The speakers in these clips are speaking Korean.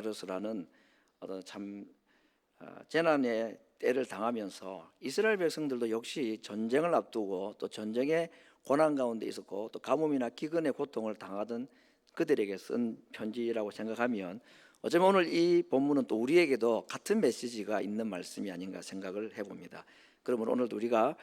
바이러스라는 어떤 참 재난의 때를 당하면서 이스라엘 백성들도 역시 전쟁을 앞두고 또 전쟁의 고난 가운데 있었고 또 가뭄이나 기근의 고통을 당하던 그들에게 쓴 편지라고 생각하면 어쩌면 오늘 이 본문은 또 우리에게도 같은 메시지가 있는 말씀이 아닌가 생각을 해봅니다. 그러면 오늘도 우리가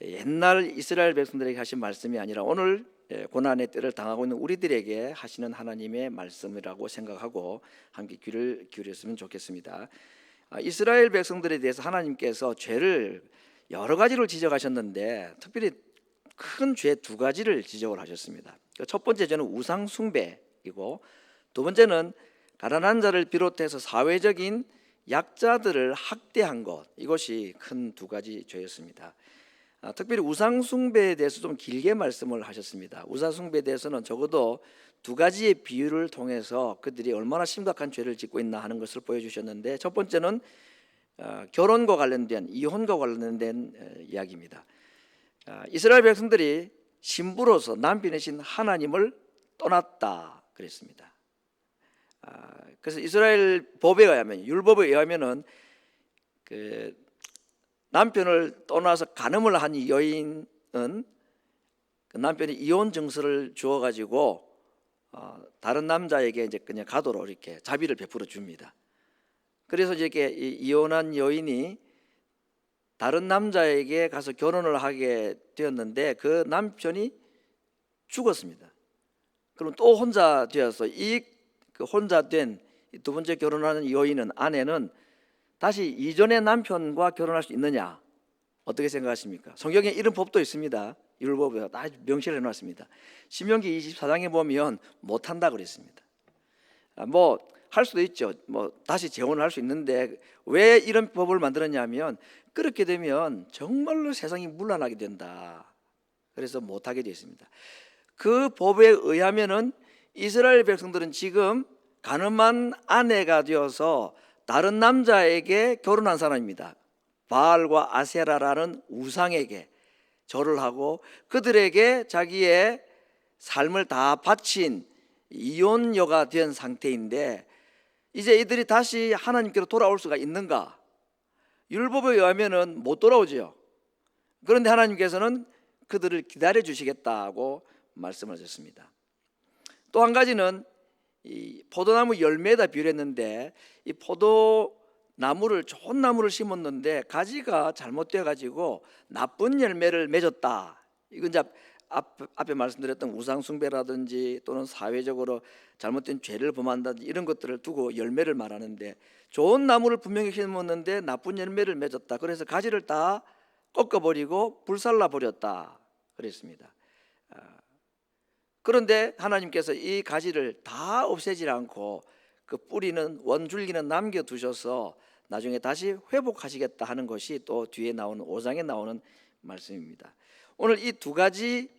옛날 이스라엘 백성들에게 하신 말씀이 아니라 오늘 고난의 때를 당하고 있는 우리들에게 하시는 하나님의 말씀이라고 생각하고 함께 귀를 기울였으면 좋겠습니다. 이스라엘 백성들에 대해서 하나님께서 죄를 여러 가지로 지적하셨는데 특별히 큰 죄 두 가지를 지적을 하셨습니다. 첫 번째 죄는 우상 숭배이고 두 번째는 가난한 자를 비롯해서 사회적인 약자들을 학대한 것, 이것이 큰 두 가지 죄였습니다. 특별히 우상 숭배에 대해서 좀 길게 말씀을 하셨습니다. 우상 숭배에 대해서는 적어도 두 가지의 비유를 통해서 그들이 얼마나 심각한 죄를 짓고 있나 하는 것을 보여주셨는데, 첫 번째는 결혼과 관련된, 이혼과 관련된 이야기입니다. 이스라엘 백성들이 신부로서 남편이신 하나님을 떠났다 그랬습니다. 그래서 이스라엘 법에 의하면, 율법에 의하면은 그 남편을 떠나서 간음을 한 여인은 그 남편이 이혼 증서를 주어 가지고 다른 남자에게 이제 그냥 가도록 이렇게 자비를 베풀어 줍니다. 그래서 이렇게 이혼한 여인이 다른 남자에게 가서 결혼을 하게 되었는데 그 남편이 죽었습니다. 그럼 또 혼자 되어서 그 혼자 된 두 번째 결혼하는 여인은, 아내는 다시 이전의 남편과 결혼할 수 있느냐? 어떻게 생각하십니까? 성경에 이런 법도 있습니다. 율법에 다 명시를 해놨습니다. 신명기 24장에 보면 못한다 그랬습니다. 뭐 할 수도 있죠. 뭐 다시 재혼을 할 수 있는데 왜 이런 법을 만들었냐면 그렇게 되면 정말로 세상이 문란하게 된다. 그래서 못하게 되어 있습니다. 그 법에 의하면은 이스라엘 백성들은 지금 간음한 아내가 되어서 다른 남자에게 결혼한 사람입니다. 바알과 아세라라는 우상에게 절을 하고 그들에게 자기의 삶을 다 바친 이혼녀가 된 상태인데, 이제 이들이 다시 하나님께로 돌아올 수가 있는가? 율법에 의하면은 못 돌아오죠. 그런데 하나님께서는 그들을 기다려 주시겠다고 말씀을 하셨습니다. 또 한 가지는 이 포도나무 열매에다 비유했는데, 이 포도나무를, 좋은 나무를 심었는데 가지가 잘못되어 가지고 나쁜 열매를 맺었다. 이건 이제 앞에 말씀드렸던 우상숭배라든지 또는 사회적으로 잘못된 죄를 범한다든지 이런 것들을 두고 열매를 말하는데, 좋은 나무를 분명히 심었는데 나쁜 열매를 맺었다. 그래서 가지를 다 꺾어버리고 불살라 버렸다 그랬습니다. 그런데 하나님께서 이 가지를 다 없애지 않고 그 뿌리는, 원줄기는 남겨두셔서 나중에 다시 회복하시겠다 하는 것이 또 뒤에 나오는 5장에 나오는 말씀입니다. 오늘 이 두 가지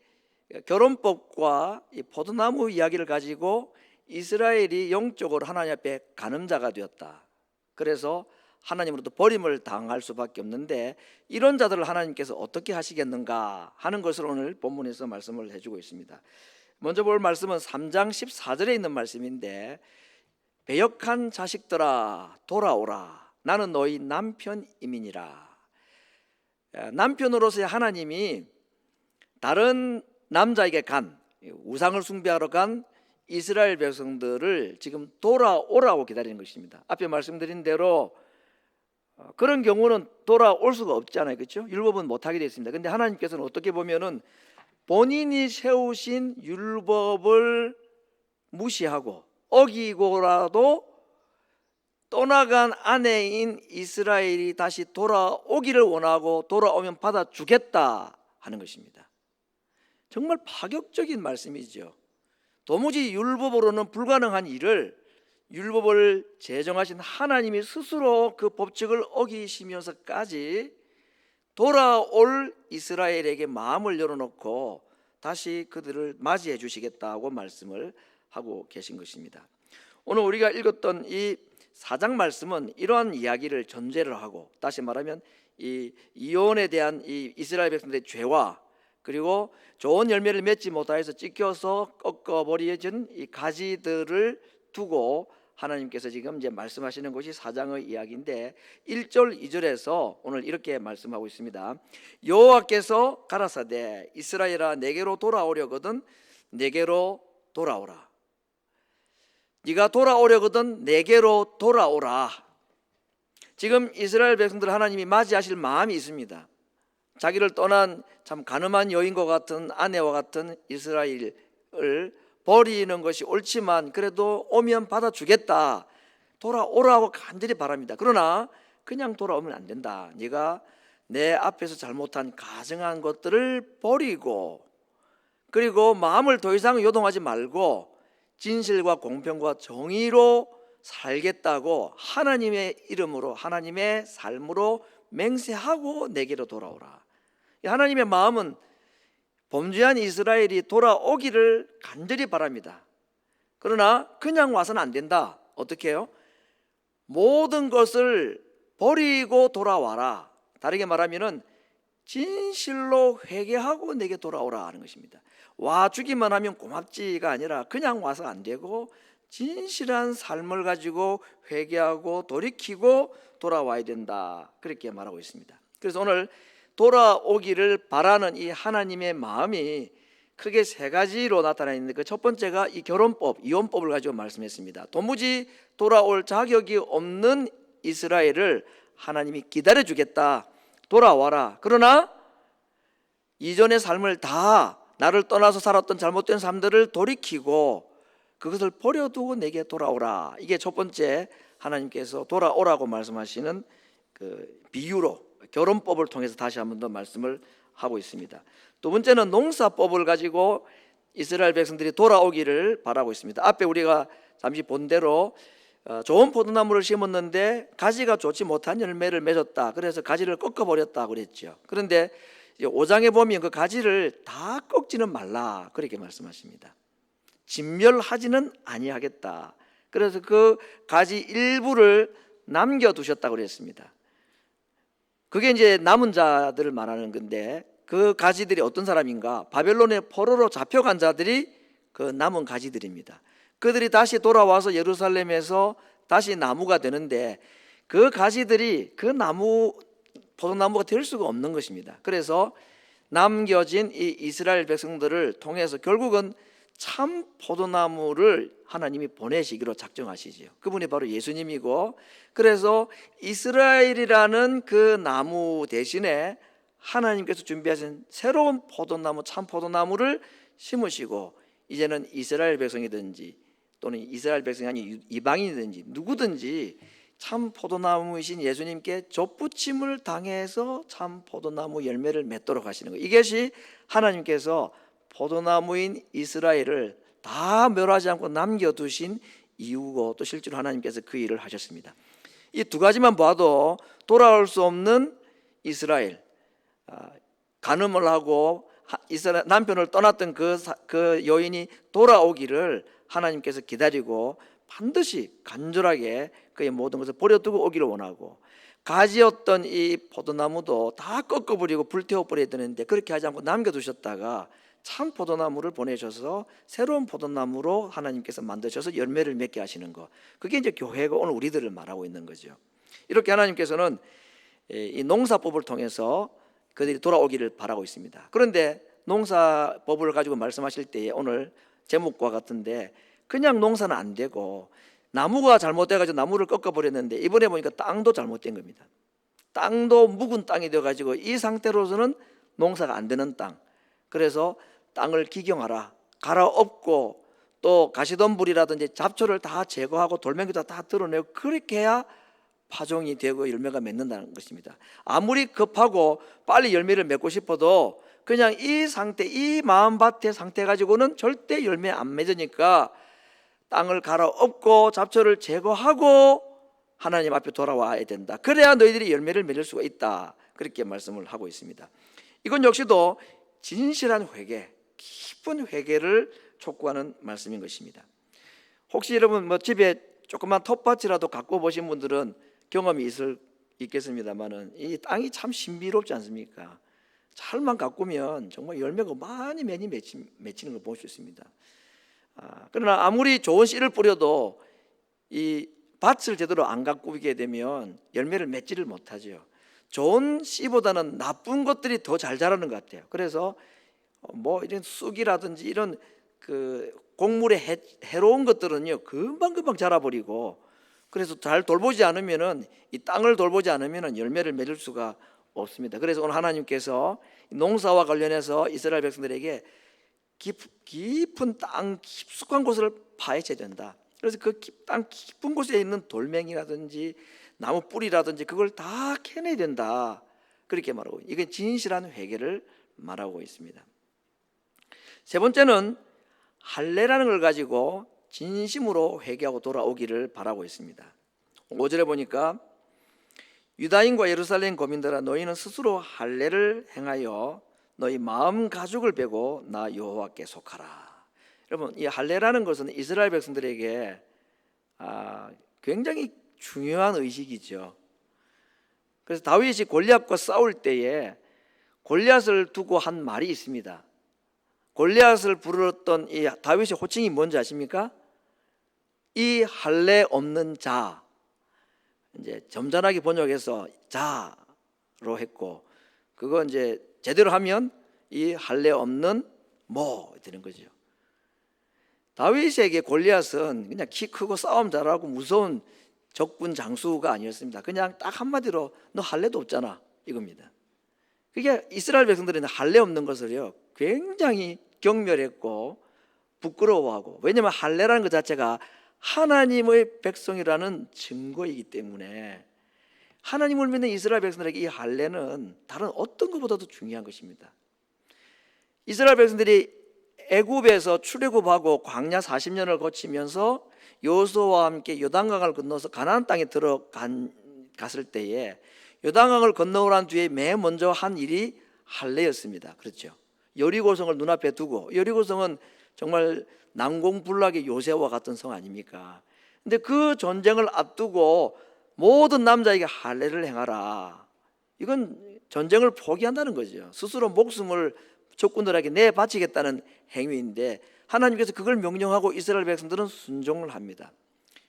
결혼법과 이 포도나무 이야기를 가지고 이스라엘이 영적으로 하나님 앞에 간음자가 되었다. 그래서 하나님으로부터 버림을 당할 수밖에 없는데, 이런 자들을 하나님께서 어떻게 하시겠는가 하는 것을 오늘 본문에서 말씀을 해주고 있습니다. 먼저 볼 말씀은 3장 14절에 있는 말씀인데, 배역한 자식들아 돌아오라, 나는 너희 남편임이니라. 남편으로서의 하나님이 다른 남자에게 간, 우상을 숭배하러 간 이스라엘 백성들을 지금 돌아오라고 기다리는 것입니다. 앞에 말씀드린 대로 그런 경우는 돌아올 수가 없잖아요, 그렇죠? 율법은 못하게 되어 있습니다. 그런데 하나님께서는 어떻게 보면은 본인이 세우신 율법을 무시하고 어기고라도 떠나간 아내인 이스라엘이 다시 돌아오기를 원하고 돌아오면 받아주겠다 하는 것입니다. 정말 파격적인 말씀이죠. 도무지 율법으로는 불가능한 일을 율법을 제정하신 하나님이 스스로 그 법칙을 어기시면서까지 돌아올 이스라엘에게 마음을 열어놓고 다시 그들을 맞이해 주시겠다고 말씀을 하고 계신 것입니다. 오늘 우리가 읽었던 이 4장 말씀은 이러한 이야기를 전제를 하고, 다시 말하면 이 이혼에 대한 이 이스라엘 백성들의 죄와 그리고 좋은 열매를 맺지 못하여서 찢겨서 꺾어버려진 이 가지들을 두고 하나님께서 지금 이제 말씀하시는 것이 4장의 이야기인데 1절 2절에서 오늘 이렇게 말씀하고 있습니다. 여호와께서 가라사대 이스라엘아 내게로 돌아오려거든 내게로 돌아오라. 네가 돌아오려거든 내게로 돌아오라. 지금 이스라엘 백성들 하나님이 맞이하실 마음이 있습니다. 자기를 떠난 참 가늠한 여인과 같은 아내와 같은 이스라엘을 버리는 것이 옳지만 그래도 오면 받아주겠다. 돌아오라고 간절히 바랍니다. 그러나 그냥 돌아오면 안 된다. 네가 내 앞에서 잘못한 가증한 것들을 버리고 그리고 마음을 더 이상 요동하지 말고 진실과 공평과 정의로 살겠다고 하나님의 이름으로 하나님의 삶으로 맹세하고 내게로 돌아오라. 하나님의 마음은 범죄한 이스라엘이 돌아오기를 간절히 바랍니다. 그러나 그냥 와서는 안 된다. 어떻게 해요? 모든 것을 버리고 돌아와라. 다르게 말하면 진실로 회개하고 내게 돌아오라 하는 것입니다. 와주기만 하면 고맙지가 아니라 그냥 와서 안 되고 진실한 삶을 가지고 회개하고 돌이키고 돌아와야 된다. 그렇게 말하고 있습니다. 그래서 오늘 돌아오기를 바라는 이 하나님의 마음이 크게 세 가지로 나타나 있는데 그 첫 번째가 이 결혼법, 이혼법을 가지고 말씀했습니다. 도무지 돌아올 자격이 없는 이스라엘을 하나님이 기다려주겠다. 돌아와라. 그러나 이전의 삶을 다 나를 떠나서 살았던 잘못된 삶들을 돌이키고 그것을 버려두고 내게 돌아오라. 이게 첫 번째 하나님께서 돌아오라고 말씀하시는 그 비유로 결혼법을 통해서 다시 한 번 더 말씀을 하고 있습니다. 두 번째는 농사법을 가지고 이스라엘 백성들이 돌아오기를 바라고 있습니다. 앞에 우리가 잠시 본 대로 좋은 포도나무를 심었는데 가지가 좋지 못한 열매를 맺었다. 그래서 가지를 꺾어버렸다 그랬죠. 그런데 5장에 보면 그 가지를 다 꺾지는 말라 그렇게 말씀하십니다. 진멸하지는 아니하겠다. 그래서 그 가지 일부를 남겨두셨다고 그랬습니다. 그게 이제 남은 자들을 말하는 건데 그 가지들이 어떤 사람인가? 바벨론의 포로로 잡혀간 자들이 그 남은 가지들입니다. 그들이 다시 돌아와서 예루살렘에서 다시 나무가 되는데 그 가지들이 그 나무 포도나무가 될 수가 없는 것입니다. 그래서 남겨진 이 이스라엘 백성들을 통해서 결국은 참 포도나무를 하나님이 보내시기로 작정하시지요. 그분이 바로 예수님이고 그래서 이스라엘이라는 그 나무 대신에 하나님께서 준비하신 새로운 포도나무 참 포도나무를 심으시고 이제는 이스라엘 백성이든지 또는 이스라엘 백성이 아닌 이방인이든지 누구든지 참 포도나무이신 예수님께 접붙임을 당해서 참 포도나무 열매를 맺도록 하시는 거예요. 이것이 하나님께서 포도나무인 이스라엘을 다 멸하지 않고 남겨두신 이유고 또 실제로 하나님께서 그 일을 하셨습니다. 이 두 가지만 봐도 돌아올 수 없는 이스라엘, 간음을 하고 이스라엘 남편을 떠났던 그 여인이 돌아오기를 하나님께서 기다리고 반드시 간절하게 그의 모든 것을 버려두고 오기를 원하고 가지였던 이 포도나무도 다 꺾어버리고 불태워버려야 되는데 그렇게 하지 않고 남겨두셨다가 참 포도나무를 보내셔서 새로운 포도나무로 하나님께서 만드셔서 열매를 맺게 하시는 것, 그게 이제 교회가 오늘 우리들을 말하고 있는 거죠. 이렇게 하나님께서는 이 농사법을 통해서 그들이 돌아오기를 바라고 있습니다. 그런데 농사법을 가지고 말씀하실 때에 오늘 제목과 같은데 그냥 농사는 안 되고 나무가 잘못돼가지고 나무를 꺾어버렸는데 이번에 보니까 땅도 잘못된 겁니다. 땅도 묵은 땅이 되어가지고 이 상태로서는 농사가 안 되는 땅. 그래서 땅을 기경하라, 갈아엎고 또 가시덤불이라든지 잡초를 다 제거하고 돌멩이도 다 드러내고 그렇게 해야 파종이 되고 열매가 맺는다는 것입니다. 아무리 급하고 빨리 열매를 맺고 싶어도 그냥 이 상태, 이 마음밭의 상태 가지고는 절대 열매 안 맺으니까 땅을 갈아엎고 잡초를 제거하고 하나님 앞에 돌아와야 된다. 그래야 너희들이 열매를 맺을 수가 있다. 그렇게 말씀을 하고 있습니다. 이건 역시도 진실한 회개, 깊은 회개를 촉구하는 말씀인 것입니다. 혹시 여러분 집에 조그만 텃밭이라도 갖고 보신 분들은 경험이 있겠습니다만은 이 땅이 참 신비롭지 않습니까? 잘만 가꾸면 정말 열매가 많이 맺히는 걸 볼 수 있습니다. 그러나 아무리 좋은 씨를 뿌려도 이 밭을 제대로 안 가꾸게 되면 열매를 맺지를 못하죠. 좋은 씨보다는 나쁜 것들이 더 잘 자라는 것 같아요. 그래서 뭐 이런 쑥이라든지 이런 그 곡물에 해로운 것들은요 금방금방 자라버리고, 그래서 잘 돌보지 않으면은, 이 땅을 돌보지 않으면은 열매를 맺을 수가 없습니다. 그래서 오늘 하나님께서 농사와 관련해서 이스라엘 백성들에게 깊은 땅 깊숙한 곳을 파헤쳐야 된다. 그래서 그 땅 깊은 곳에 있는 돌멩이라든지 나무 뿌리라든지 그걸 다 캐내야 된다, 그렇게 말하고, 이게 진실한 회개를 말하고 있습니다. 세 번째는 할례라는 걸 가지고 진심으로 회개하고 돌아오기를 바라고 있습니다. 5절에 보니까 유다인과 예루살렘 거민들아, 너희는 스스로 할례를 행하여 너희 마음 가죽을 베고 나 여호와께 속하라. 여러분, 이 할례라는 것은 이스라엘 백성들에게 굉장히 중요한 의식이죠. 그래서 다윗이 골리앗과 싸울 때에 골리앗을 두고 한 말이 있습니다. 골리앗을 부르던 이 다윗의 호칭이 뭔지 아십니까? 이 할례 없는 자, 이제 점잖하게 번역해서 자로 했고, 그거 이제 제대로 하면 이 할례 없는 뭐 되는 거죠. 다윗에게 골리앗은 그냥 키 크고 싸움 잘하고 무서운 적군 장수가 아니었습니다. 그냥 딱 한마디로 너 할례도 없잖아, 이겁니다. 그게 이스라엘 백성들은 할례 없는 것을요 굉장히 경멸했고 부끄러워하고, 왜냐하면 할례라는 것 자체가 하나님의 백성이라는 증거이기 때문에 하나님을 믿는 이스라엘 백성들에게 이 할례는 다른 어떤 것보다도 중요한 것입니다. 이스라엘 백성들이 애굽에서 출애굽하고 광야 40년을 거치면서 여호수아와 함께 요단강을 건너서 가나안 땅에 들어갔을 때에 요단강을 건너오란 뒤에 맨 먼저 한 일이 할례였습니다. 그렇죠. 여리고성을 눈앞에 두고, 여리고성은 정말 난공불락의 요새와 같은 성 아닙니까? 근데 그 전쟁을 앞두고 모든 남자에게 할례를 행하라, 이건 전쟁을 포기한다는 거죠. 스스로 목숨을 적군들에게 내바치겠다는 행위인데 하나님께서 그걸 명령하고 이스라엘 백성들은 순종을 합니다.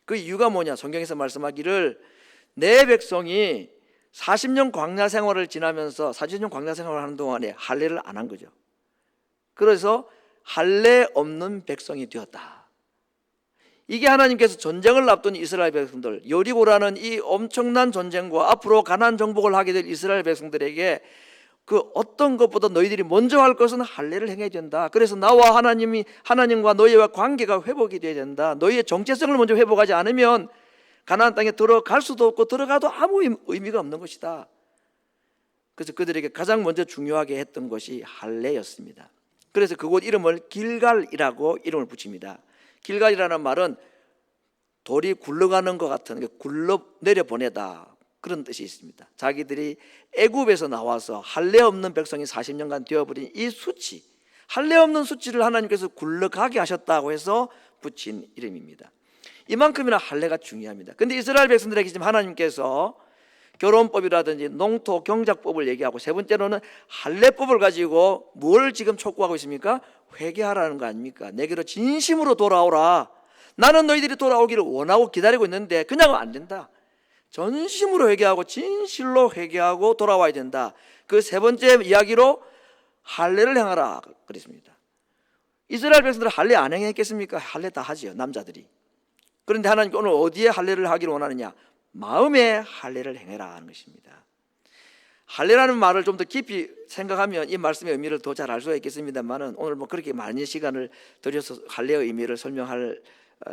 그 이유가 뭐냐? 성경에서 말씀하기를 내 백성이 40년 광야 생활을 지나면서 40년 광야 생활을 하는 동안에 할례를 안 한 거죠. 그래서 할례 없는 백성이 되었다. 이게 하나님께서 전쟁을 앞둔 이스라엘 백성들, 여리고라는 이 엄청난 전쟁과 앞으로 가나안 정복을 하게 될 이스라엘 백성들에게 그 어떤 것보다 너희들이 먼저 할 것은 할례를 행해야 된다. 그래서 나와 하나님과 너희와 관계가 회복이 돼야 된다. 너희의 정체성을 먼저 회복하지 않으면 가나안 땅에 들어갈 수도 없고 들어가도 아무 의미가 없는 것이다. 그래서 그들에게 가장 먼저 중요하게 했던 것이 할례였습니다. 그래서 그곳 이름을 길갈이라고 이름을 붙입니다. 길갈이라는 말은 돌이 굴러가는 것 같은, 굴러 내려보내다, 그런 뜻이 있습니다. 자기들이 애굽에서 나와서 할례 없는 백성이 40년간 되어버린 이 수치, 할례 없는 수치를 하나님께서 굴러가게 하셨다고 해서 붙인 이름입니다. 이만큼이나 할례가 중요합니다. 근데 이스라엘 백성들에게 지금 하나님께서 결혼법이라든지 농토 경작법을 얘기하고, 세 번째로는 할례법을 가지고 뭘 지금 촉구하고 있습니까? 회개하라는 거 아닙니까? 내게로 진심으로 돌아오라. 나는 너희들이 돌아오기를 원하고 기다리고 있는데 그냥 안 된다. 전심으로 회개하고 진실로 회개하고 돌아와야 된다. 그 세 번째 이야기로 할례를 행하라 그랬습니다. 이스라엘 백성들은 할례 안 행했겠습니까? 할례 다 하지요, 남자들이. 그런데 하나님께 오늘 어디에 할례를 하기를 원하느냐? 마음에 할례를 행해라 하는 것입니다. 할례라는 말을 좀 더 깊이 생각하면 이 말씀의 의미를 더 잘 알 수가 있겠습니다만은 오늘 뭐 그렇게 많은 시간을 들여서 할례의 의미를 설명할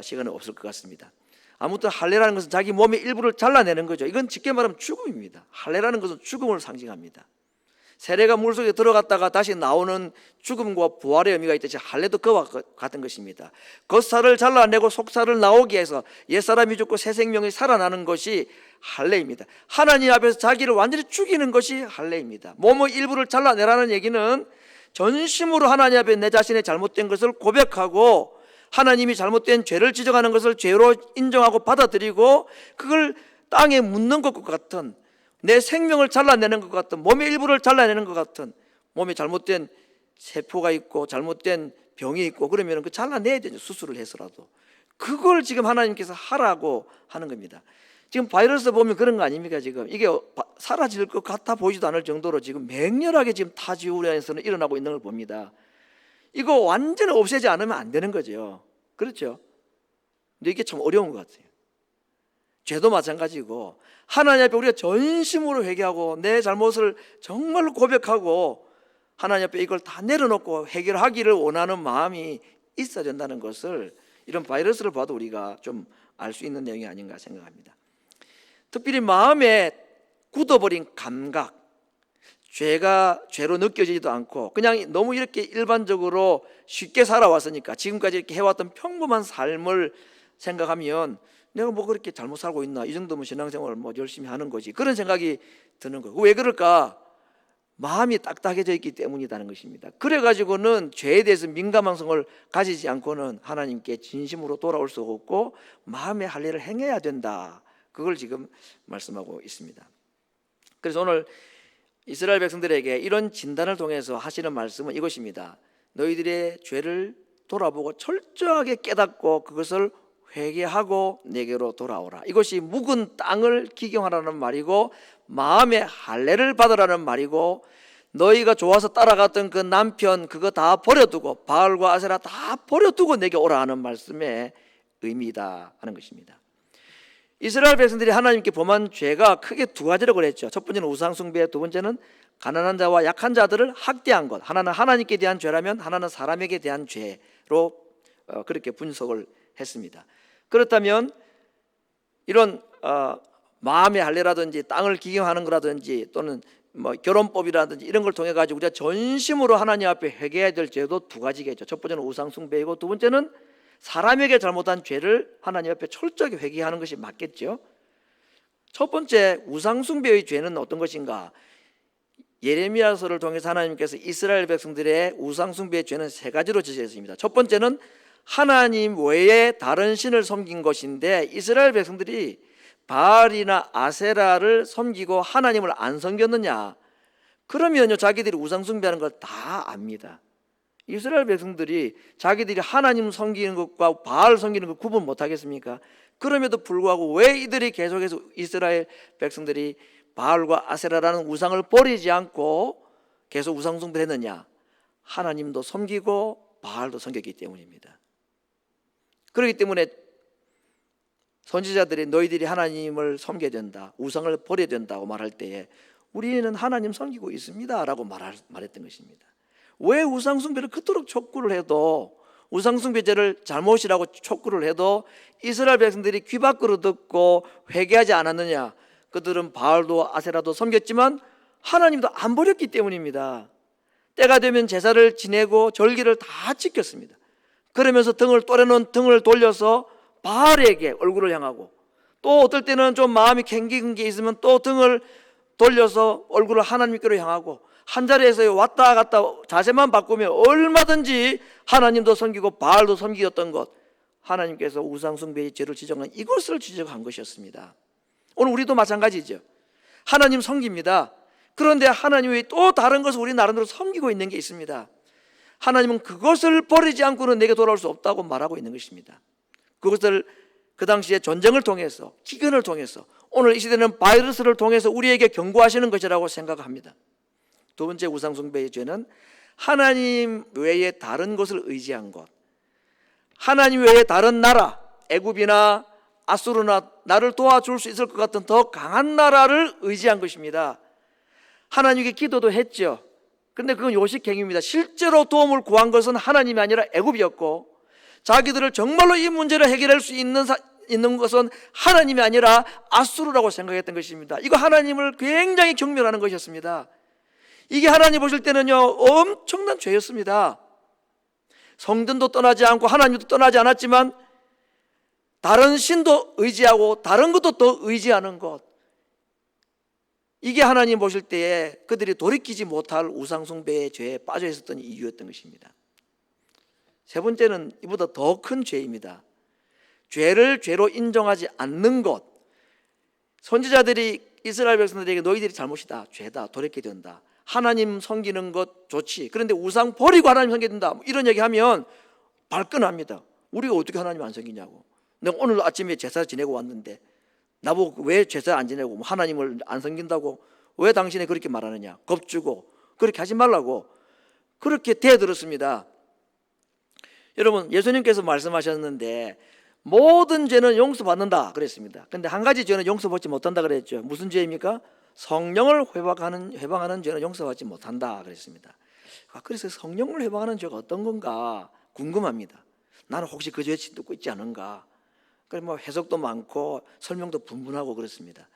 시간은 없을 것 같습니다. 아무튼 할례라는 것은 자기 몸의 일부를 잘라내는 거죠. 이건 쉽게 말하면 죽음입니다. 할례라는 것은 죽음을 상징합니다. 세례가 물속에 들어갔다가 다시 나오는 죽음과 부활의 의미가 있듯이 할례도 그와 같은 것입니다. 겉살을 잘라내고 속살을 나오게 해서 옛사람이 죽고 새 생명이 살아나는 것이 할례입니다. 하나님 앞에서 자기를 완전히 죽이는 것이 할례입니다. 몸의 일부를 잘라내라는 얘기는 전심으로 하나님 앞에 내 자신의 잘못된 것을 고백하고 하나님이 잘못된 죄를 지적하는 것을 죄로 인정하고 받아들이고 그걸 땅에 묻는 것과 같은, 내 생명을 잘라내는 것 같은, 몸의 일부를 잘라내는 것 같은, 몸에 잘못된 세포가 있고 잘못된 병이 있고 그러면 그 잘라내야 되죠. 수술을 해서라도. 그걸 지금 하나님께서 하라고 하는 겁니다. 지금 바이러스 보면 그런 거 아닙니까? 지금 이게 사라질 것 같아 보이지도 않을 정도로 지금 맹렬하게 지금 타 지구에서는 일어나고 있는 걸 봅니다. 이거 완전히 없애지 않으면 안 되는 거죠. 그렇죠? 근데 이게 참 어려운 것 같아요. 죄도 마찬가지고 하나님 앞에 우리가 전심으로 회개하고 내 잘못을 정말로 고백하고 하나님 앞에 이걸 다 내려놓고 해결하기를 원하는 마음이 있어야 된다는 것을 이런 바이러스를 봐도 우리가 좀 알 수 있는 내용이 아닌가 생각합니다. 특별히 마음에 굳어버린 감각, 죄가 죄로 느껴지지도 않고 그냥 너무 이렇게 일반적으로 쉽게 살아왔으니까 지금까지 이렇게 해왔던 평범한 삶을 생각하면 내가 뭐 그렇게 잘못 살고 있나, 이 정도면 신앙생활을 뭐 열심히 하는 거지, 그런 생각이 드는 거예요. 왜 그럴까? 마음이 딱딱해져 있기 때문이라는 것입니다. 그래가지고는 죄에 대해서 민감성을 가지지 않고는 하나님께 진심으로 돌아올 수 없고 마음의 할 일을 행해야 된다, 그걸 지금 말씀하고 있습니다. 그래서 오늘 이스라엘 백성들에게 이런 진단을 통해서 하시는 말씀은 이것입니다. 너희들의 죄를 돌아보고 철저하게 깨닫고 그것을 회개하고 내게로 돌아오라. 이것이 묵은 땅을 기경하라는 말이고 마음의 할례를 받으라는 말이고 너희가 좋아서 따라갔던 그 남편 그거 다 버려두고 바알과 아세라 다 버려두고 내게 오라 하는 말씀의 의미이다 하는 것입니다. 이스라엘 백성들이 하나님께 범한 죄가 크게 두 가지라고 그랬죠. 첫 번째는 우상숭배, 두 번째는 가난한 자와 약한 자들을 학대한 것. 하나는 하나님께 대한 죄라면 하나는 사람에게 대한 죄로 그렇게 분석을 했습니다. 그렇다면 이런 마음의 할례라든지 땅을 기경하는 거라든지 또는 뭐 결혼법이라든지 이런 걸 통해 가지고 우리가 전심으로 하나님 앞에 회개해야 될 죄도 두 가지겠죠. 첫 번째는 우상숭배이고 두 번째는 사람에게 잘못한 죄를 하나님 앞에 철저하게 회개하는 것이 맞겠죠. 첫 번째 우상숭배의 죄는 어떤 것인가? 예레미야서를 통해서 하나님께서 이스라엘 백성들의 우상숭배의 죄는 세 가지로 지시했습니다. 첫 번째는 하나님 외에 다른 신을 섬긴 것인데 이스라엘 백성들이 바알이나 아세라를 섬기고 하나님을 안 섬겼느냐? 그러면요 자기들이 우상숭배하는 걸 다 압니다. 이스라엘 백성들이 자기들이 하나님 섬기는 것과 바알 섬기는 것 구분 못하겠습니까? 그럼에도 불구하고 왜 이들이 계속해서 이스라엘 백성들이 바알과 아세라라는 우상을 버리지 않고 계속 우상숭배를 했느냐? 하나님도 섬기고 바알도 섬겼기 때문입니다. 그렇기 때문에 선지자들이 너희들이 하나님을 섬겨야 된다, 우상을 버려야 된다고 말할 때에 우리는 하나님 섬기고 있습니다 라고 말했던 것입니다. 왜 우상숭배를 그토록 촉구를 해도, 우상숭배죄를 잘못이라고 촉구를 해도 이스라엘 백성들이 귀 밖으로 듣고 회개하지 않았느냐? 그들은 바알도 아세라도 섬겼지만 하나님도 안 버렸기 때문입니다. 때가 되면 제사를 지내고 절기를 다 지켰습니다. 그러면서 등을 또래놓은 등을 돌려서 바알에게 얼굴을 향하고, 또 어떨 때는 좀 마음이 캥기는 게 있으면 또 등을 돌려서 얼굴을 하나님께로 향하고, 한 자리에서 왔다 갔다 자세만 바꾸면 얼마든지 하나님도 섬기고 바알도 섬기었던 것, 하나님께서 우상숭배의 죄를 지적한 이것을 지적한 것이었습니다. 오늘 우리도 마찬가지죠. 하나님 섬깁니다. 그런데 하나님 외에 또 다른 것을 우리 나름대로 섬기고 있는 게 있습니다. 하나님은 그것을 버리지 않고는 내게 돌아올 수 없다고 말하고 있는 것입니다. 그것을 그 당시에 전쟁을 통해서, 기근을 통해서, 오늘 이 시대는 바이러스를 통해서 우리에게 경고하시는 것이라고 생각합니다. 두 번째 우상숭배의 죄는 하나님 외에 다른 것을 의지한 것, 하나님 외에 다른 나라, 애굽이나 아수르나 나를 도와줄 수 있을 것 같은 더 강한 나라를 의지한 것입니다. 하나님께 기도도 했죠. 근데 그건 요식행위입니다. 실제로 도움을 구한 것은 하나님이 아니라 애굽이었고, 자기들을 정말로 이 문제를 해결할 수 있는 것은 하나님이 아니라 아수르라고 생각했던 것입니다. 이거 하나님을 굉장히 경멸하는 것이었습니다. 이게 하나님 보실 때는요 엄청난 죄였습니다. 성전도 떠나지 않고 하나님도 떠나지 않았지만 다른 신도 의지하고 다른 것도 더 의지하는 것, 이게 하나님 보실 때에 그들이 돌이키지 못할 우상숭배의 죄에 빠져 있었던 이유였던 것입니다. 세 번째는 이보다 더 큰 죄입니다. 죄를 죄로 인정하지 않는 것. 선지자들이 이스라엘 백성들에게 너희들이 잘못이다, 죄다, 돌이켜야 된다, 하나님 섬기는 것 좋지, 그런데 우상 버리고 하나님 섬겨야 된다, 이런 얘기하면 발끈합니다. 우리가 어떻게 하나님 안 섬기냐고. 내가 오늘 아침에 제사 지내고 왔는데 나보고 왜 제사 안 지내고 하나님을 안 섬긴다고 왜 당신이 그렇게 말하느냐, 겁주고 그렇게 하지 말라고 그렇게 대들었습니다. 여러분, 예수님께서 말씀하셨는데 모든 죄는 용서받는다 그랬습니다. 근데 한 가지 죄는 용서받지 못한다 그랬죠. 무슨 죄입니까? 성령을 회방하는 죄는 용서받지 못한다 그랬습니다. 그래서 성령을 회방하는 죄가 어떤 건가 궁금합니다. 나는 혹시 그 죄 짓고 있지 않은가. 그래서 뭐 해석도 많고 설명도 분분하고 그렇습니다.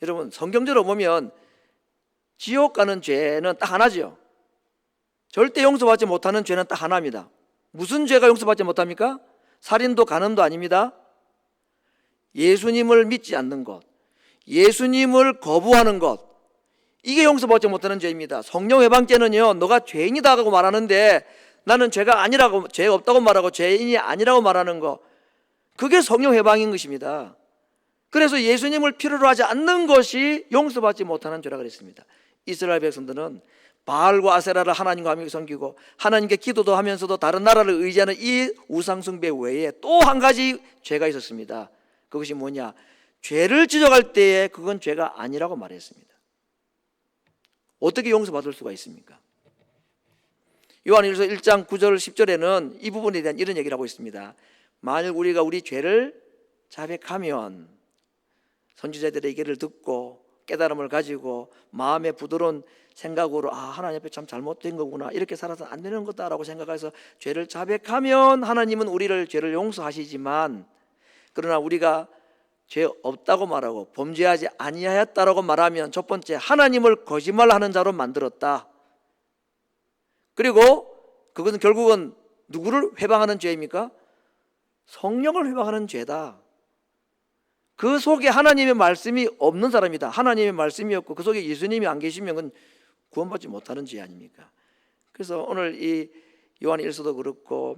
여러분, 성경적으로 보면 지옥 가는 죄는 딱 하나죠. 절대 용서받지 못하는 죄는 딱 하나입니다. 무슨 죄가 용서받지 못합니까? 살인도 간음도 아닙니다. 예수님을 믿지 않는 것, 예수님을 거부하는 것, 이게 용서받지 못하는 죄입니다. 성령 회방죄는요, 너가 죄인이다고 말하는데 나는 죄가 아니라고, 죄 없다고 말하고 죄인이 아니라고 말하는 거, 그게 성령 회방인 것입니다. 그래서 예수님을 필요로 하지 않는 것이 용서받지 못하는 죄라 그랬습니다. 이스라엘 백성들은 바알과 아세라를 하나님과 함께 섬기고 하나님께 기도도 하면서도 다른 나라를 의지하는 이 우상숭배 외에 또 한 가지 죄가 있었습니다. 그것이 뭐냐? 죄를 지적할 때에 그건 죄가 아니라고 말했습니다. 어떻게 용서받을 수가 있습니까? 요한일서 1장 9절 10절에는 이 부분에 대한 이런 얘기를 하고 있습니다. 만일 우리가 우리 죄를 자백하면, 선지자들의 얘기를 듣고 깨달음을 가지고 마음의 부드러운 생각으로 하나님 앞에 참 잘못된 거구나, 이렇게 살아서는 안 되는 거다라고 생각해서 죄를 자백하면 하나님은 우리를 죄를 용서하시지만, 그러나 우리가 죄 없다고 말하고 범죄하지 아니하였다라고 말하면 첫 번째, 하나님을 거짓말하는 자로 만들었다. 그리고 그것은 결국은 누구를 회방하는 죄입니까? 성령을 회방하는 죄다. 그 속에 하나님의 말씀이 없는 사람이다. 하나님의 말씀이 없고 그 속에 예수님이 안 계시면 그건 구원받지 못하는 죄 아닙니까? 그래서 오늘 이 요한 1서도 그렇고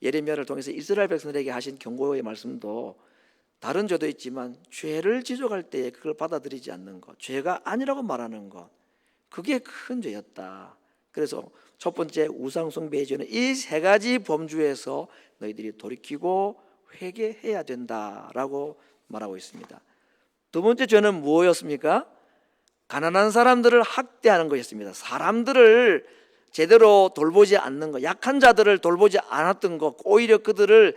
예레미야를 통해서 이스라엘 백성들에게 하신 경고의 말씀도 다른 죄도 있지만 죄를 지적할 때에 그걸 받아들이지 않는 것, 죄가 아니라고 말하는 것, 그게 큰 죄였다. 그래서 첫 번째 우상숭배의 죄는 이 세 가지 범주에서 너희들이 돌이키고 회개해야 된다라고 말하고 있습니다. 두 번째 죄는 무엇이었습니까? 가난한 사람들을 학대하는 것이었습니다. 사람들을 제대로 돌보지 않는 것, 약한 자들을 돌보지 않았던 것, 오히려 그들을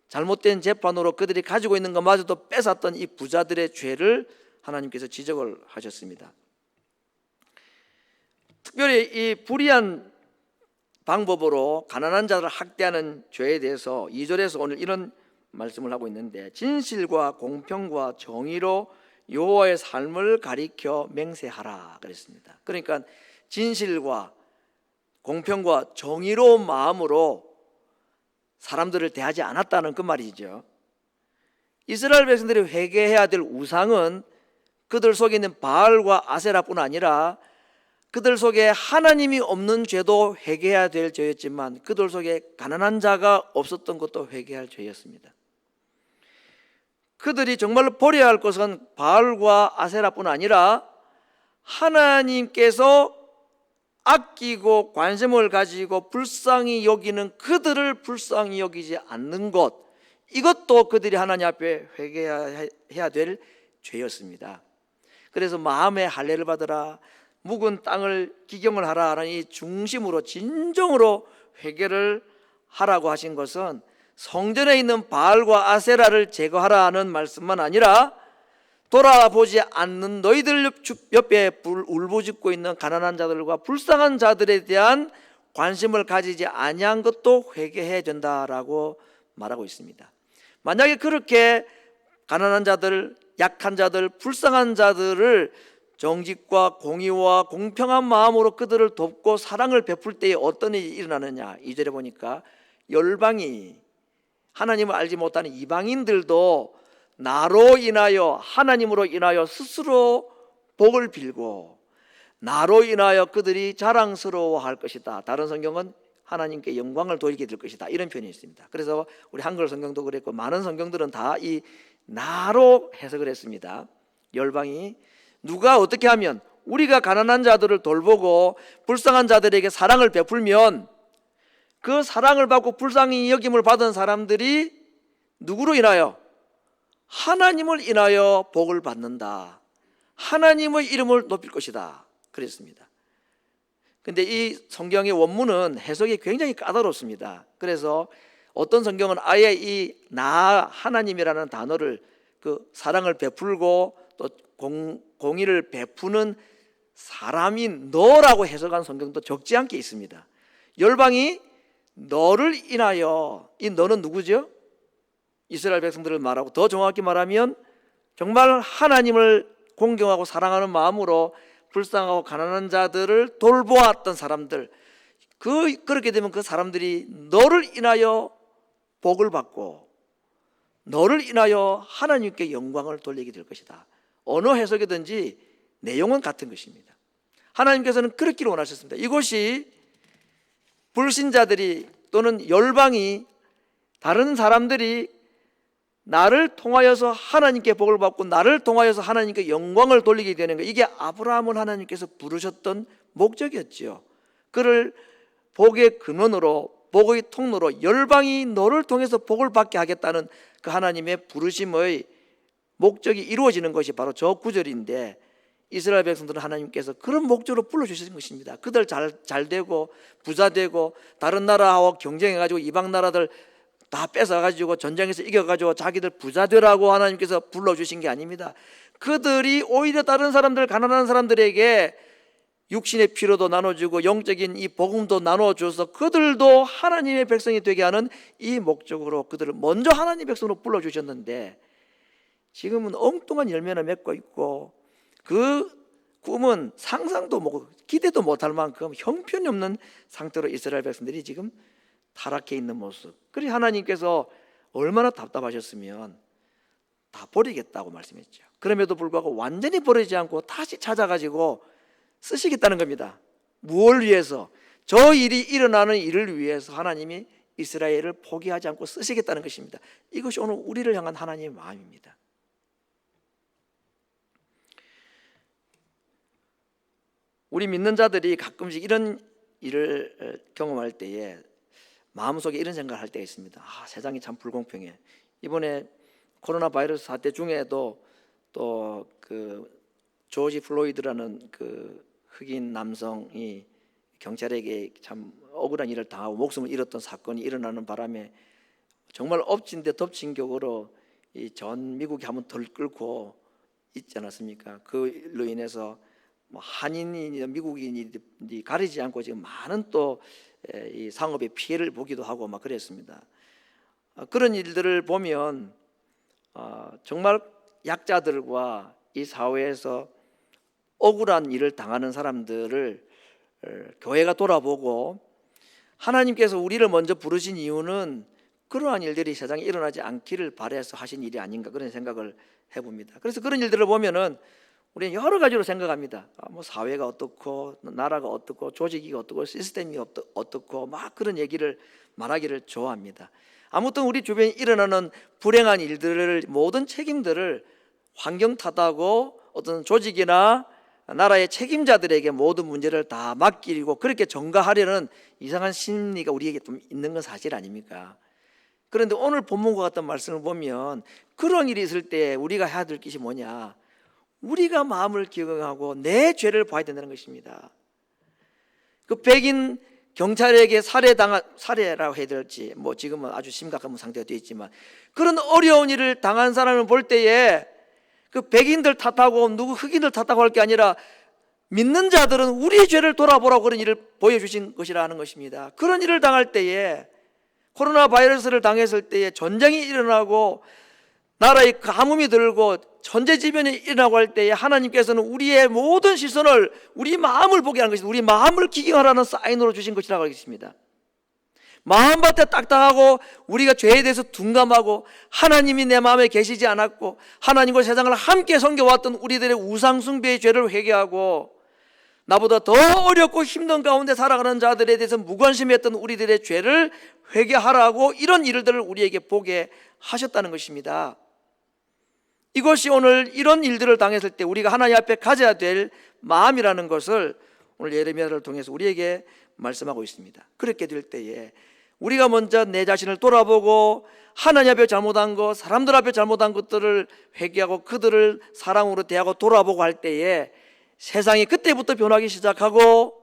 잘못된 재판으로 그들이 가지고 있는 것마저도 뺏었던 이 부자들의 죄를 하나님께서 지적을 하셨습니다. 특별히 이 불의한 방법으로 가난한 자를 학대하는 죄에 대해서 2절에서 오늘 이런 말씀을 하고 있는데, 진실과 공평과 정의로 여호와의 삶을 가리켜 맹세하라 그랬습니다. 그러니까 진실과 공평과 정의로운 마음으로 사람들을 대하지 않았다는 그 말이죠. 이스라엘 백성들이 회개해야 될 우상은 그들 속에 있는 바알과 아세라뿐 아니라 그들 속에 하나님이 없는 죄도 회개해야 될 죄였지만 그들 속에 가난한 자가 없었던 것도 회개할 죄였습니다. 그들이 정말로 버려야 할 것은 바알과 아세라뿐 아니라 하나님께서 아끼고 관심을 가지고 불쌍히 여기는 그들을 불쌍히 여기지 않는 것, 이것도 그들이 하나님 앞에 회개해야 될 죄였습니다. 그래서 마음의 할례를 받으라, 묵은 땅을 기경을 하라 하는 이 중심으로 진정으로 회개를 하라고 하신 것은 성전에 있는 바알과 아세라를 제거하라는 말씀만 아니라 돌아보지 않는 너희들 옆에 울부짖고 있는 가난한 자들과 불쌍한 자들에 대한 관심을 가지지 아니한 것도 회개해야 된다라고 말하고 있습니다. 만약에 그렇게 가난한 자들, 약한 자들, 불쌍한 자들을 정직과 공의와 공평한 마음으로 그들을 돕고 사랑을 베풀 때에 어떤 일이 일어나느냐, 2절에 보니까 열방이, 하나님을 알지 못하는 이방인들도 나로 인하여, 하나님으로 인하여 스스로 복을 빌고 나로 인하여 그들이 자랑스러워할 것이다. 다른 성경은 하나님께 영광을 돌리게 될 것이다, 이런 표현이 있습니다. 그래서 우리 한글 성경도 그랬고 많은 성경들은 다 이 나로 해석을 했습니다. 열방이 누가 어떻게 하면, 우리가 가난한 자들을 돌보고 불쌍한 자들에게 사랑을 베풀면 그 사랑을 받고 불쌍히 여김을 받은 사람들이 누구로 인하여? 하나님을 인하여 복을 받는다. 하나님의 이름을 높일 것이다. 그랬습니다. 근데 이 성경의 원문은 해석이 굉장히 까다롭습니다. 그래서 어떤 성경은 아예 이 나 하나님이라는 단어를 그 사랑을 베풀고 또 공의를 베푸는 사람이 너라고 해석한 성경도 적지 않게 있습니다. 열방이 너를 인하여, 이 너는 누구죠? 이스라엘 백성들을 말하고, 더 정확히 말하면 정말 하나님을 공경하고 사랑하는 마음으로 불쌍하고 가난한 자들을 돌보았던 사람들, 그렇게 되면 그 사람들이 너를 인하여 복을 받고 너를 인하여 하나님께 영광을 돌리게 될 것이다. 어느 해석이든지 내용은 같은 것입니다. 하나님께서는 그렇기를 원하셨습니다. 이것이 불신자들이 또는 열방이, 다른 사람들이 나를 통하여서 하나님께 복을 받고 나를 통하여서 하나님께 영광을 돌리게 되는 것, 이게 아브라함을 하나님께서 부르셨던 목적이었죠. 그를 복의 근원으로, 복의 통로로 열방이 너를 통해서 복을 받게 하겠다는 그 하나님의 부르심의 목적이 이루어지는 것이 바로 저 구절인데, 이스라엘 백성들은 하나님께서 그런 목적으로 불러주신 것입니다. 그들 잘 되고 부자 되고 다른 나라하고 경쟁해가지고 이방 나라들 다 뺏어가지고 전쟁에서 이겨가지고 자기들 부자 되라고 하나님께서 불러주신 게 아닙니다. 그들이 오히려 다른 사람들, 가난한 사람들에게 육신의 피로도 나눠주고 영적인 이 복음도 나눠줘서 그들도 하나님의 백성이 되게 하는 이 목적으로 그들을 먼저 하나님의 백성으로 불러주셨는데, 지금은 엉뚱한 열매를 맺고 있고 그 꿈은 상상도 못, 기대도 못할 만큼 형편이 없는 상태로 이스라엘 백성들이 지금 타락해 있는 모습. 그래서 하나님께서 얼마나 답답하셨으면 다 버리겠다고 말씀했죠. 그럼에도 불구하고 완전히 버리지 않고 다시 찾아가지고 쓰시겠다는 겁니다. 무엇을 위해서? 저 일이 일어나는 일을 위해서 하나님이 이스라엘을 포기하지 않고 쓰시겠다는 것입니다. 이것이 오늘 우리를 향한 하나님의 마음입니다. 우리 믿는 자들이 가끔씩 이런 일을 경험할 때에 마음속에 이런 생각을 할 때가 있습니다. 세상이 참 불공평해. 이번에 코로나 바이러스 사태 중에도 또 그 조지 플로이드라는 그 흑인 남성이 경찰에게 참 억울한 일을 당하고 목숨을 잃었던 사건이 일어나는 바람에 정말 엎친 데 덮친 격으로 이 전 미국이 한번 들끓고 있지 않았습니까? 그로 인해서 뭐 한인이 미국인이 가리지 않고 지금 많은 또 이 상업의 피해를 보기도 하고 막 그랬습니다. 그런 일들을 보면 정말 약자들과 이 사회에서 억울한 일을 당하는 사람들을 교회가 돌아보고, 하나님께서 우리를 먼저 부르신 이유는 그러한 일들이 세상에 일어나지 않기를 바라서 하신 일이 아닌가, 그런 생각을 해봅니다. 그래서 그런 일들을 보면은 우리는 여러 가지로 생각합니다. 뭐 사회가 어떻고 나라가 어떻고 조직이 어떻고 시스템이 어떻고 막 그런 얘기를 말하기를 좋아합니다. 아무튼 우리 주변에 일어나는 불행한 일들을, 모든 책임들을 환경 탓하고 어떤 조직이나 나라의 책임자들에게 모든 문제를 다 맡기고 그렇게 전가하려는 이상한 심리가 우리에게 좀 있는 건 사실 아닙니까? 그런데 오늘 본문과 같은 말씀을 보면 그런 일이 있을 때 우리가 해야 될 것이 뭐냐? 우리가 마음을 기억하고 내 죄를 봐야 된다는 것입니다. 그 백인 경찰에게 살해라고 해야 될지, 뭐 지금은 아주 심각한 상태가 되어 있지만, 그런 어려운 일을 당한 사람을 볼 때에 그 백인들 탓하고 누구 흑인들 탓하고 할 게 아니라 믿는 자들은 우리의 죄를 돌아보라고 그런 일을 보여주신 것이라는 것입니다. 그런 일을 당할 때에, 코로나 바이러스를 당했을 때에, 전쟁이 일어나고 나라에 가뭄이 들고 천재지변이 일어나고 할 때에 하나님께서는 우리의 모든 시선을, 우리 마음을 보게 하는 것입니다. 우리 마음을 기경하라는 사인으로 주신 것이라고 하겠습니다. 마음밭에 딱딱하고 우리가 죄에 대해서 둔감하고 하나님이 내 마음에 계시지 않았고 하나님과 세상을 함께 섬겨왔던 우리들의 우상숭배의 죄를 회개하고, 나보다 더 어렵고 힘든 가운데 살아가는 자들에 대해서 무관심했던 우리들의 죄를 회개하라고 이런 일들을 우리에게 보게 하셨다는 것입니다. 이것이 오늘 이런 일들을 당했을 때 우리가 하나님 앞에 가져야 될 마음이라는 것을 오늘 예레미야를 통해서 우리에게 말씀하고 있습니다. 그렇게 될 때에 우리가 먼저 내 자신을 돌아보고 하나님 앞에 잘못한 것, 사람들 앞에 잘못한 것들을 회개하고 그들을 사랑으로 대하고 돌아보고 할 때에 세상이 그때부터 변하기 시작하고,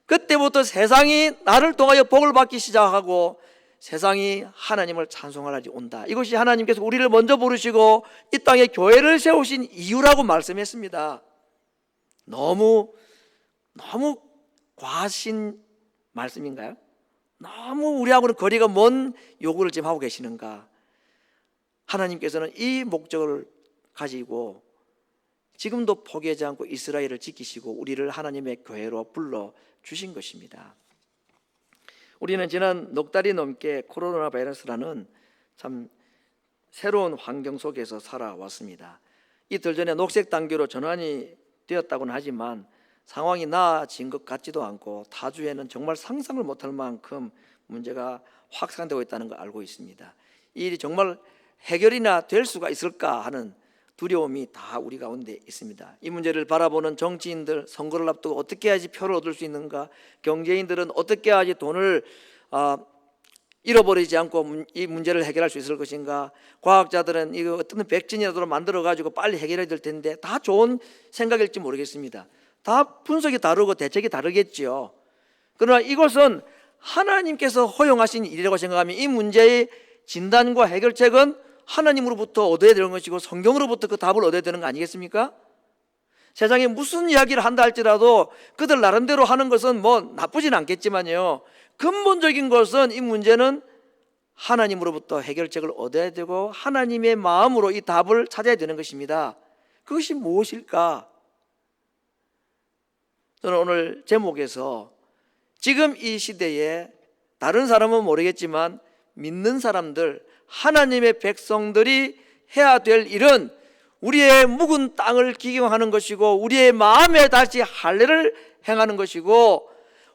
그때부터 세상이 나를 통하여 복을 받기 시작하고 세상이 하나님을 찬송할 날이 온다. 이것이 하나님께서 우리를 먼저 부르시고 이 땅에 교회를 세우신 이유라고 말씀했습니다. 너무 과하신 말씀인가요? 너무 우리하고는 거리가 먼 요구를 지금 하고 계시는가? 하나님께서는 이 목적을 가지고 지금도 포기하지 않고 이스라엘을 지키시고 우리를 하나님의 교회로 불러 주신 것입니다. 우리는 지난 넉 달이 넘게 코로나 바이러스라는 참 새로운 환경 속에서 살아왔습니다. 이틀 전에 녹색 단계로 전환이 되었다고는 하지만 상황이 나아진 것 같지도 않고 타주에는 정말 상상을 못할 만큼 문제가 확산되고 있다는 걸 알고 있습니다. 이 일이 정말 해결이나 될 수가 있을까 하는 두려움이 다 우리 가운데 있습니다. 이 문제를 바라보는 정치인들, 선거를 앞두고 어떻게 해야지 표를 얻을 수 있는가, 경제인들은 어떻게 해야지 돈을 잃어버리지 않고 이 문제를 해결할 수 있을 것인가, 과학자들은 이거 어떤 백신이라도 만들어 가지고 빨리 해결해야 될 텐데, 다 좋은 생각일지 모르겠습니다. 다 분석이 다르고 대책이 다르겠지요. 그러나 이것은 하나님께서 허용하신 일이라고 생각하면 이 문제의 진단과 해결책은 하나님으로부터 얻어야 되는 것이고 성경으로부터 그 답을 얻어야 되는 거 아니겠습니까? 세상에 무슨 이야기를 한다 할지라도 그들 나름대로 하는 것은 뭐 나쁘진 않겠지만요, 근본적인 것은 이 문제는 하나님으로부터 해결책을 얻어야 되고 하나님의 마음으로 이 답을 찾아야 되는 것입니다. 그것이 무엇일까? 저는 오늘 제목에서 지금 이 시대에 다른 사람은 모르겠지만 믿는 사람들, 하나님의 백성들이 해야 될 일은 우리의 묵은 땅을 기경하는 것이고 우리의 마음에 다시 할례를 행하는 것이고,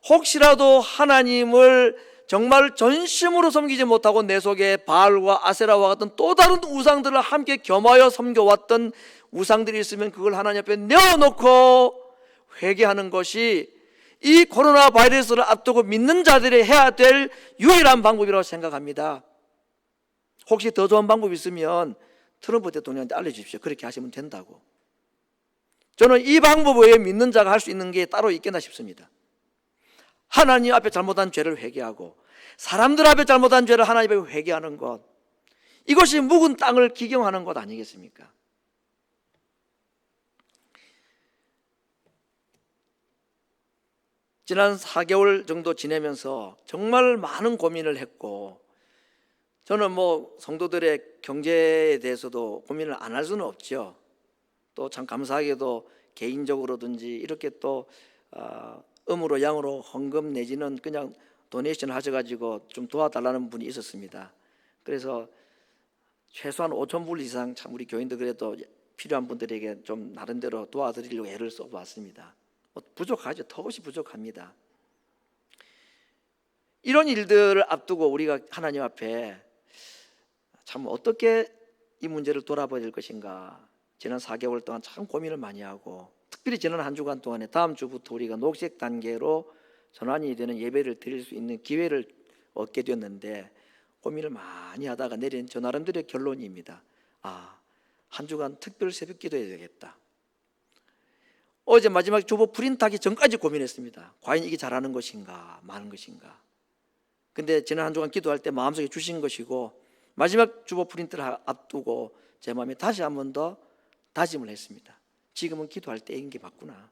혹시라도 하나님을 정말 전심으로 섬기지 못하고 내 속에 바알과 아세라와 같은 또 다른 우상들을 함께 겸하여 섬겨왔던 우상들이 있으면 그걸 하나님 앞에 내어놓고 회개하는 것이 이 코로나 바이러스를 앞두고 믿는 자들이 해야 될 유일한 방법이라고 생각합니다. 혹시 더 좋은 방법이 있으면 트럼프 대통령한테 알려주십시오. 그렇게 하시면 된다고. 저는 이 방법 외에 믿는 자가 할 수 있는 게 따로 있겠나 싶습니다. 하나님 앞에 잘못한 죄를 회개하고 사람들 앞에 잘못한 죄를 하나님 앞에 회개하는 것, 이것이 묵은 땅을 기경하는 것 아니겠습니까? 지난 4개월 정도 지내면서 정말 많은 고민을 했고, 저는 뭐 성도들의 경제에 대해서도 고민을 안 할 수는 없죠. 또 참 감사하게도 개인적으로든지 이렇게 또 음으로 양으로 헌금 내지는 그냥 도네이션을 하셔가지고 좀 도와달라는 분이 있었습니다. 그래서 최소한 5,000불 이상 참 우리 교인들 그래도 필요한 분들에게 좀 나름대로 도와드리려고 애를 써봤습니다. 부족하죠. 턱없이 부족합니다. 이런 일들을 앞두고 우리가 하나님 앞에 참 어떻게 이 문제를 돌아봐야 될 것인가, 지난 4개월 동안 참 고민을 많이 하고, 특별히 지난 한 주간 동안에 다음 주부터 우리가 녹색 단계로 전환이 되는 예배를 드릴 수 있는 기회를 얻게 되었는데 고민을 많이 하다가 내린 저 나름대로의 결론입니다. 한 주간 특별 새벽 기도해야 되겠다. 어제 마지막 주보 프린트하기 전까지 고민했습니다. 과연 이게 잘하는 것인가 많은 것인가. 근데 지난 한 주간 기도할 때 마음속에 주신 것이고, 마지막 주보 프린트를 앞두고 제 마음에 다시 한 번 더 다짐을 했습니다. 지금은 기도할 때인 게 맞구나.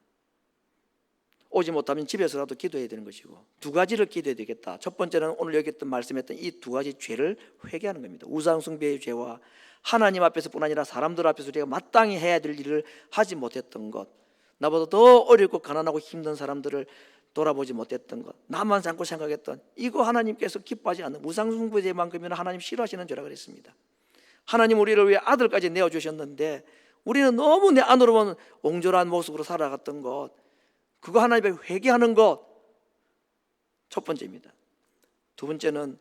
오지 못하면 집에서라도 기도해야 되는 것이고, 두 가지를 기도해야 되겠다. 첫 번째는 오늘 여기 말씀했던 이 두 가지 죄를 회개하는 겁니다. 우상숭배의 죄와 하나님 앞에서뿐 아니라 사람들 앞에서 우리가 마땅히 해야 될 일을 하지 못했던 것, 나보다 더 어렵고 가난하고 힘든 사람들을 돌아보지 못했던 것, 나만 삼고 생각했던 이거 하나님께서 기뻐하지 않는 우상숭배죄만큼이나 하나님 싫어하시는 죄라 그랬습니다. 하나님 우리를 위해 아들까지 내어주셨는데 우리는 너무 내 안으로만 옹졸한 모습으로 살아갔던 것, 그거 하나님께 회개하는 것, 첫 번째입니다. 두 번째는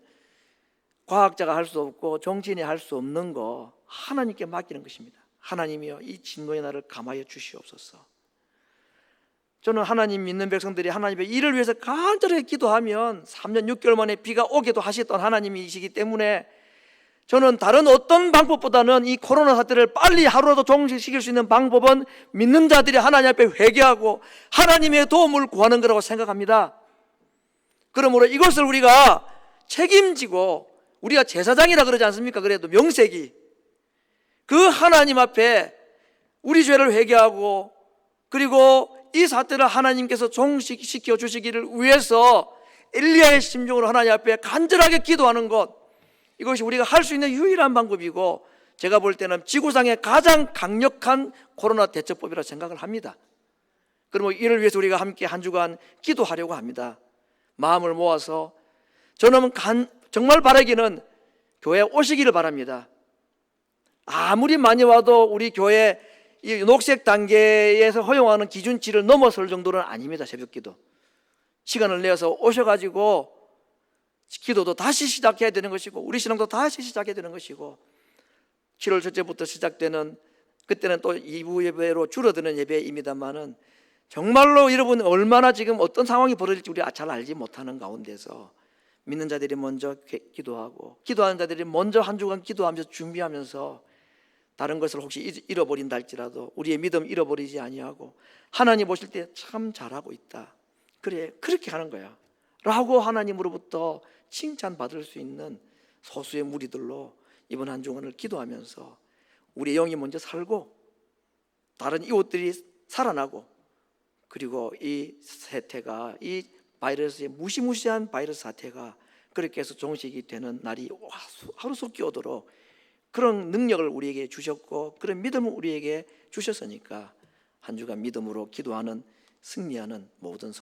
과학자가 할 수 없고 정치인이 할 수 없는 거 하나님께 맡기는 것입니다. 하나님이여 이 진노의 날을 감하여 주시옵소서. 저는 하나님 믿는 백성들이 하나님의 일을 위해서 간절하게 기도하면 3년 6개월 만에 비가 오게도 하셨던 하나님이시기 때문에 저는 다른 어떤 방법보다는 이 코로나 사태를 빨리 하루라도 종식시킬 수 있는 방법은 믿는 자들이 하나님 앞에 회개하고 하나님의 도움을 구하는 거라고 생각합니다. 그러므로 이것을 우리가 책임지고, 우리가 제사장이라 그러지 않습니까? 그래도 명색이 그 하나님 앞에 우리 죄를 회개하고, 그리고 이 사태를 하나님께서 종식시켜 주시기를 위해서 엘리야의 심정으로 하나님 앞에 간절하게 기도하는 것, 이것이 우리가 할 수 있는 유일한 방법이고, 제가 볼 때는 지구상의 가장 강력한 코로나 대처법이라고 생각을 합니다. 그러면 이를 위해서 우리가 함께 한 주간 기도하려고 합니다. 마음을 모아서 저는 정말 바라기는 교회에 오시기를 바랍니다. 아무리 많이 와도 우리 교회 이 녹색 단계에서 허용하는 기준치를 넘어설 정도는 아닙니다. 새벽기도 시간을 내어서 오셔가지고 기도도 다시 시작해야 되는 것이고, 우리 신앙도 다시 시작해야 되는 것이고, 7월 첫째부터 시작되는, 그때는 또 2부 예배로 줄어드는 예배입니다만은 정말로 여러분 얼마나 지금 어떤 상황이 벌어질지 우리 잘 알지 못하는 가운데서 믿는 자들이 먼저 기도하고, 기도하는 자들이 먼저 한 주간 기도하면서 준비하면서 다른 것을 혹시 잃어버린다 할지라도 우리의 믿음 잃어버리지 아니하고 하나님 보실 때 참 잘하고 있다, 그래 그렇게 하는 거야 라고 하나님으로부터 칭찬받을 수 있는 소수의 무리들로 이번 한 주간을 기도하면서 우리의 영이 먼저 살고 다른 이웃들이 살아나고, 그리고 이 세태가, 이 바이러스의 무시무시한 바이러스 사태가 그렇게 해서 종식이 되는 날이 하루속히 오도록 그런 능력을 우리에게 주셨고, 그런 믿음을 우리에게 주셨으니까 한 주간 믿음으로 기도하는, 승리하는 모든